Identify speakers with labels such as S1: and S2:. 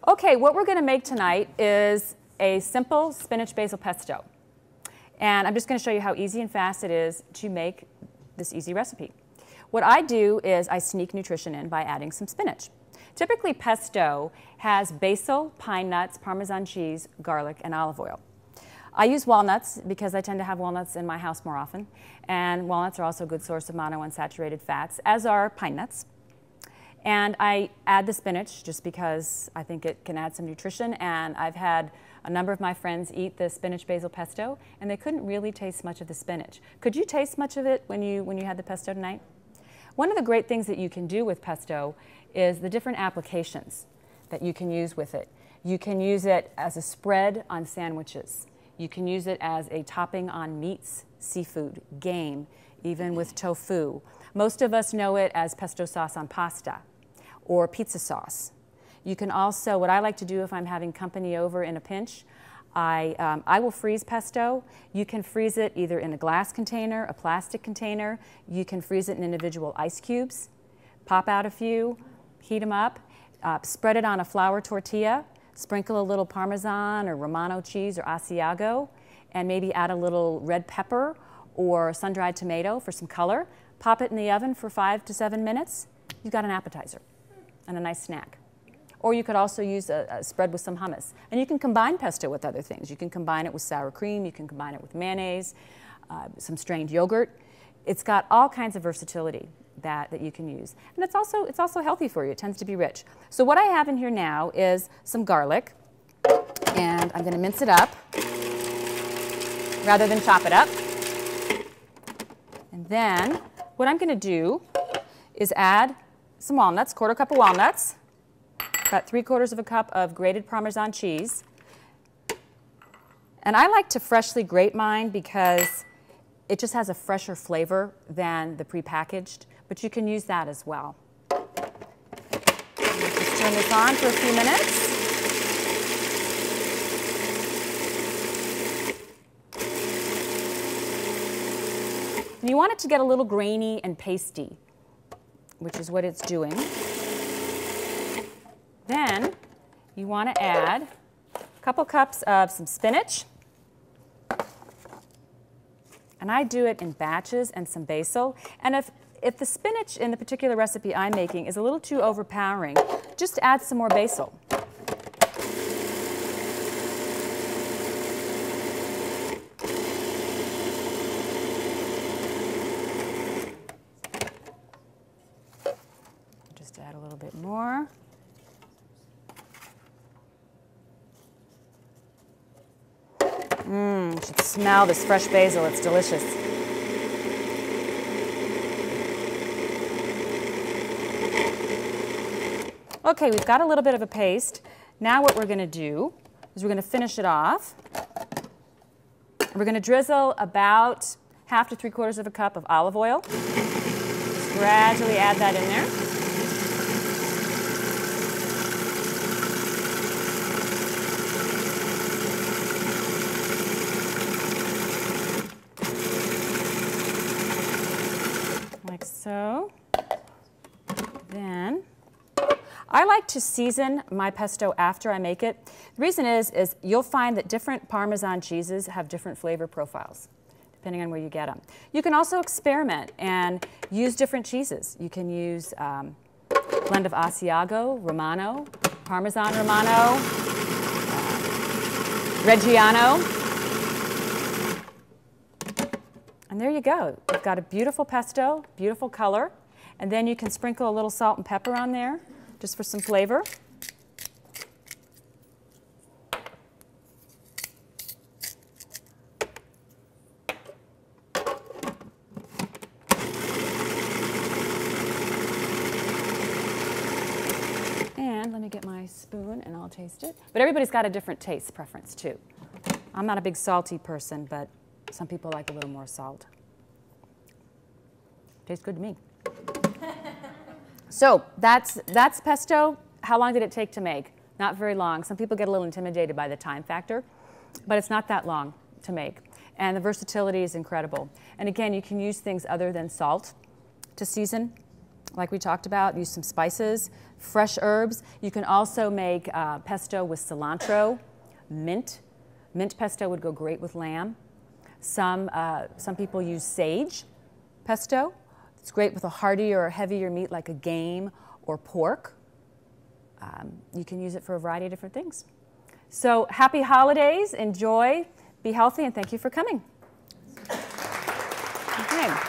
S1: Okay, what we're going to make tonight is a simple spinach basil pesto. And I'm just going to show you how easy and fast it is to make this easy recipe. What I do is I sneak nutrition in by adding some spinach. Typically pesto has basil, pine nuts, Parmesan cheese, garlic, and olive oil. I use walnuts because I tend to have walnuts in my house more often. And walnuts are also a good source of monounsaturated fats, as are pine nuts. And I add the spinach just because I think it can add some nutrition, and I've had a number of my friends eat the spinach basil pesto and they couldn't really taste much of the spinach. Could you taste much of it when you had the pesto tonight? One of the great things that you can do with pesto is the different applications that you can use with it. You can use it as a spread on sandwiches. You can use it as a topping on meats, seafood, game, even with tofu. Most of us know it as pesto sauce on pasta or pizza sauce. You can also, what I like to do if I'm having company over in a pinch, I will freeze pesto. You can freeze it either in a glass container, a plastic container. You can freeze it in individual ice cubes. Pop out a few, heat them up, spread it on a flour tortilla, sprinkle a little Parmesan or Romano cheese or Asiago, and maybe add a little red pepper or sun-dried tomato for some color. Pop it in the oven for 5 to 7 minutes. You've got an appetizer and a nice snack. Or you could also use a spread with some hummus. And you can combine pesto with other things. You can combine it with sour cream, you can combine it with mayonnaise, some strained yogurt. It's got all kinds of versatility that you can use. And it's also healthy for you. It tends to be rich. So what I have in here now is some garlic, and I'm going to mince it up rather than chop it up. And then what I'm going to do is add some walnuts, 1/4 cup of walnuts, about 3/4 cup of grated Parmesan cheese. And I like to freshly grate mine because it just has a fresher flavor than the prepackaged, but you can use that as well. Just turn this on for a few minutes. And you want it to get a little grainy and pasty, which is what it's doing. Then you want to add a couple cups of some spinach. And I do it in batches, and some basil. And if the spinach in the particular recipe I'm making is a little too overpowering, just add some more basil. Just add a little bit more. You should smell this fresh basil. It's delicious. Okay, we've got a little bit of a paste. Now what we're going to do is we're going to finish it off. We're going to drizzle about 1/2 to 3/4 cup of olive oil. Just gradually add that in there. Like so. Then I like to season my pesto after I make it. The reason is you'll find that different Parmesan cheeses have different flavor profiles, depending on where you get them. You can also experiment and use different cheeses. You can use a blend of Asiago, Romano, Parmesan Romano, Reggiano. And there you go. You've got a beautiful pesto, beautiful color. And then you can sprinkle a little salt and pepper on there, just for some flavor. And let me get my spoon and I'll taste it. But everybody's got a different taste preference too. I'm not a big salty person, but some people like a little more salt. Tastes good to me. So that's pesto. How long did it take to make? Not very long. Some people get a little intimidated by the time factor, but it's not that long to make. And the versatility is incredible. And again, you can use things other than salt to season. like we talked about. Use some spices, fresh herbs. You can also make pesto with cilantro, mint. Mint pesto would go great with lamb. Some people use sage pesto. It's great with a heartier or heavier meat like a game or pork. You can use it for a variety of different things. So happy holidays, enjoy, be healthy, and thank you for coming. Okay.